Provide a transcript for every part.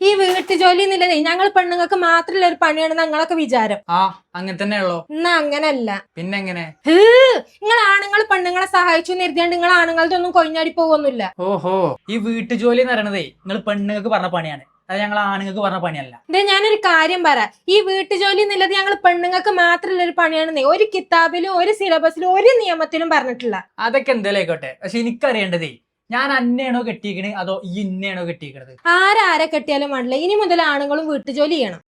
ഈ വീട്ടു ജോലി എന്നുള്ളതേ ഞങ്ങൾ പെണ്ണുങ്ങൾക്ക് മാത്രമുള്ള ഒരു പണിയാണ് ഞങ്ങളൊക്കെ വിചാരം. ആ അങ്ങനെ തന്നെയുള്ളോ? എന്നാ അങ്ങനല്ല. പിന്നെ എങ്ങനെ? നിങ്ങൾ ആണുങ്ങൾ പെണ്ണുങ്ങളെ സഹായിച്ചു നിർത്തിയാണ്ട് നിങ്ങൾ ആണുങ്ങളുടെ ഒന്നും കൊഴിഞ്ഞാടി പോകുന്നില്ല. ഓഹോ, ഈ വീട്ടു ജോലി എന്ന് പറയണതേ നിങ്ങൾ പെണ്ണുങ്ങൾക്ക് പറഞ്ഞ പണിയാണ്, അത് ഞങ്ങൾ ആണുങ്ങൾക്ക് പറഞ്ഞ പണിയല്ല. ഇതേ ഞാനൊരു കാര്യം പറ, ഈ വീട്ടു ജോലി എന്നുള്ളത് ഞങ്ങൾ പെണ്ണുങ്ങൾക്ക് മാത്രമുള്ള ഒരു പണിയാണെന്നേ ഒരു കിതാബിലും ഒരു സിലബസിലും ഒരു നിയമത്തിലും പറഞ്ഞിട്ടില്ല. അതൊക്കെ എന്തായാലും ആയിക്കോട്ടെ, പക്ഷെ എനിക്കറിയേണ്ടതേ ഞാൻ അന്നയാണോ കെട്ടിക്കണേ അതോ ഈ ഇന്നയാണോ കെട്ടിക്കണത്? ആരാരെ കെട്ടിയാലും വേണ്ടില്ല, ഇനി മുതൽ ആണുങ്ങളും വീട്ടു ജോലി ചെയ്യണം.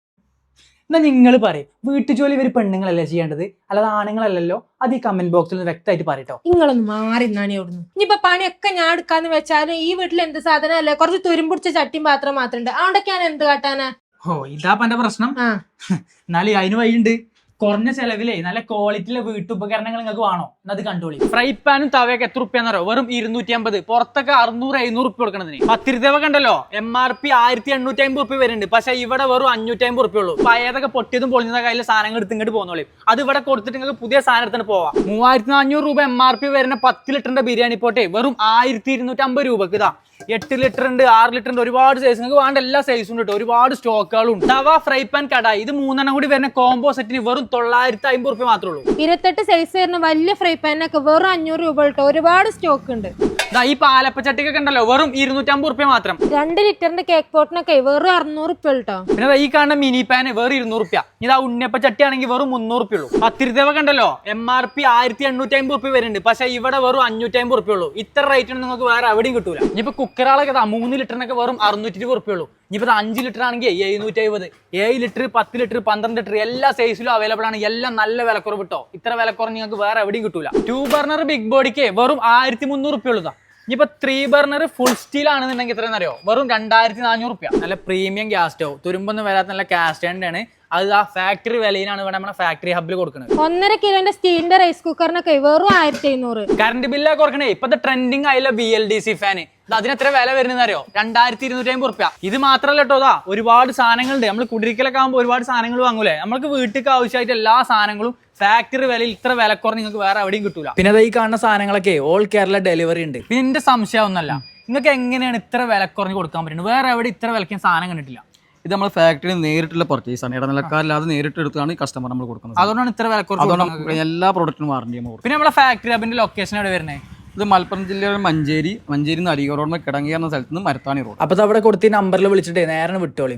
എന്നാ നിങ്ങൾ പറയും വീട്ടുജോലി ഇവര് പെണ്ണുങ്ങളല്ലേ ചെയ്യേണ്ടത്, അല്ലാതെ ആണുങ്ങളല്ലല്ലോ? അത് ഈ കമന്റ് ബോക്സിൽ വ്യക്തമായിട്ട് പറയട്ടോ. നിങ്ങളൊന്ന് മാറി നിന്നാണി അവിടുന്ന്. ഇനിയിപ്പൊ പണിയൊക്കെ ഞാൻ എടുക്കാന്ന് വെച്ചാലും ഈ വീട്ടിൽ എന്ത് സാധനം അല്ലേ, കുറച്ച് തുരുമ്പുടിച്ച ചട്ടിയും പാത്രം മാത്രമുണ്ട്, അവിടൊക്കെ ഞാൻ എന്ത് കാട്ടാനാ? ഓ, ഇതാ എന്റെ പ്രശ്നം. എന്നാലും അതിന് വഴിയുണ്ട്. കുറഞ്ഞ ചെലവിലേ നല്ല ക്വാളിറ്റിയിലെ വീട്ടുപകരണങ്ങൾ നിങ്ങൾക്ക് വേണോ? അത് കണ്ടോളി. ഫ്രൈ പാനും തവയൊക്കെ എത്ര റുപ്യാന്നോ? വെറും 250. പുറത്തൊക്കെ 600-500 റുപ്യ കൊടുക്കണതിന്. പത്തിരിതവ കണ്ടല്ലോ, MRP 1850 റുപ്യ വരുന്നുണ്ട്, പക്ഷെ ഇവിടെ വെറും 550 റുപ്യ ഉള്ളൂ. പഴയതൊക്കെ പൊട്ടിയതും പൊളിഞ്ഞതൊക്കെ അതിലെ സാധനങ്ങൾ എടുത്ത് ഇങ്ങോട്ട് പോകുന്നോളി. അത് ഇവിടെ കൊടുത്തിട്ട് നിങ്ങൾക്ക് പുതിയ സാധനം എടുത്തിട്ട് പോവാം. 3400 രൂപ MRP വരുന്ന 10 ലിറ്ററിന്റെ ബിരിയാണി പോട്ടെ വെറും 1250 രൂപക്ക്. ഇതാ 8 ലിറ്റർ ഉണ്ട്, 6 ലിറ്റർ ഉണ്ട്, ഒരുപാട് സൈസ്. നിങ്ങൾക്ക് വേണ്ട എല്ലാ സൈസും ഉണ്ട്, ഒരുപാട് സ്റ്റോക്കുകളും ഉണ്ട്. തവ, ഫ്രൈ പാൻ, കടായി, ഇത് 3 കൂടി വരുന്ന കോംബോ സെറ്റിന് വെറും 950 റുപ്യ മാത്രമേ ഉള്ളൂ. 28 സൈസ് വരുന്ന വലിയ ഫ്രൈ പാനൊക്കെ വെറും 500 രൂപ കേട്ടോ, ഒരുപാട് സ്റ്റോക്ക് ഉണ്ട്. ഈ പാലപ്പച്ചട്ടിക്കൊക്കെ ഉണ്ടല്ലോ വെറും 250 റുപ്യ മാത്രം. 2 ലിറ്ററിന്റെ കേക്ക് പോട്ടിനൊക്കെ വെറും 600 റുപ്യ കേട്ടോ. പിന്നെ ഈ കാണുന്ന മിനി പാന് വെറും 200 റുപ്യ. ഇതാ ഉണ്ണിയപ്പ ചട്ടി ആണെങ്കിൽ വെറും 300 റുപ്യ ഉള്ളൂ. പത്തിരിതവ കണ്ടല്ലോ, MRP 1850 റുപ്യ വരുന്നുണ്ട്, പക്ഷെ ഇവിടെ വെറും 550 റുപ്യ ഉള്ളൂ. ഇത്ര റേറ്റ് നിങ്ങൾക്ക് വേറെ എവിടെയും കിട്ടൂല. ഇനിയിപ്പോ കുക്കറുകളൊക്കെ 3 ലിറ്ററിനൊക്കെ വെറും 620 റുപ്യ ഉള്ളൂ. ഇനിയിപ്പോ 5 ലിറ്റർ ആണെങ്കിൽ 750. 7 ലിറ്റർ, 10 ലിറ്റർ, 12 ലിറ്റർ എല്ലാ സൈസിലും അവൈലബിൾ ആണ്. എല്ലാം നല്ല വിലക്കുറവ് കിട്ടോ. ഇത്ര വിലക്കുറവ് നിങ്ങൾക്ക് വേറെ എവിടെയും കിട്ടൂല. 2 ബർണർ ബിഗ് ബോഡിക്ക് വെറും 1300 റുപ്യ ഉള്ളതാ. ഇനിയിപ്പോ 3 ബർണർ ഫുൾ സ്റ്റീൽ ആണെന്നുണ്ടെങ്കിൽ എത്രയെന്ന് അറിയോ? വെറും 2400 റുപ്യ. നല്ല പ്രീമിയം ഗ്യാസ് സ്റ്റവ്, തുരുമ്പൊന്നും വരാത്ത നല്ല കാസ്റ്റ് ആണ്. അത് ആ ഫാക്ടറി വിലയിലാണ് ഇവിടെ നമ്മുടെ ഫാക്ടറി ഹബിൽ കൊടുക്കുന്നത്. 1.5 കിലോന്റെ സ്റ്റീലിന്റെ റൈസ് കുക്കറിനൊക്കെ വെറും 1500. കറണ്ട് ബില്ലൊക്കെ കൊടുക്കണേ. ഇപ്പത്തെ ട്രെൻഡിങ് ആയില്ല BLDC ഫാന്, അതിനെത്ര വില വരുന്നതെന്ന് അറിയോ? 2250 റുപ്യ. ഇത് മാത്രല്ല കേട്ടോ, ഒരുപാട് സാധനങ്ങളുണ്ട്. നമ്മൾ കുടിരിക്കലൊക്കെ ആകുമ്പോൾ ഒരുപാട് സാധനങ്ങൾ വാങ്ങൂലേ, നമ്മൾക്ക് വീട്ടിലേക്ക് ആവശ്യമായിട്ട് എല്ലാ സാധനങ്ങളും ഫാക്ടറി വിലയിൽ ഇത്ര വിലക്കുറവ് നിങ്ങൾക്ക് വേറെ എവിടെയും കിട്ടൂല. പിന്നെ ഈ കാണുന്ന സാധനങ്ങളൊക്കെ ഓൾ കേരള ഡെലിവറി ഉണ്ട്. പിന്നെ എന്റെ സംശയം ഒന്നല്ല, നിങ്ങൾക്ക് എങ്ങനെയാണ് ഇത്ര വിലക്കുറഞ്ഞ് കൊടുക്കാൻ പറ്റുന്നത്? വേറെ എവിടെ ഇത്ര വിലയ്ക്ക് സാധനം കണ്ടിട്ടില്ല. ഇത് നമ്മൾ ഫാക്ടറിയിൽ നേരിട്ടുള്ള പർച്ചേസ് ആണ്, ഇടനിലക്കാരില്ലാതെ നേരിട്ട് എടുത്താണ് കസ്റ്റമർ നമ്മൾ കൊടുക്കുന്നത്. അതുകൊണ്ടാണ് ഇത്ര വിലക്കുറവ്. എല്ലാ പ്രോഡക്റ്റിനും വാറണ്ടി നമ്മൾ കൊടുക്കും. പിന്നെ നമ്മുടെ ഫാക്ടറി ഹബിന്റെ ലൊക്കേഷൻ എവിടെ വരുന്നത്? ഇത് മലപ്പുറം ജില്ലയിലെ മഞ്ചേരി അരീക്കോട് റോഡ് കിടങ്ങി എന്ന സ്ഥലത്ത് നിന്ന് മരത്താണി റോഡ്. അപ്പൊ അവിടെ കൊടുത്ത നമ്പറിൽ വിളിച്ചിട്ട് നേരെ വിട്ടോളി.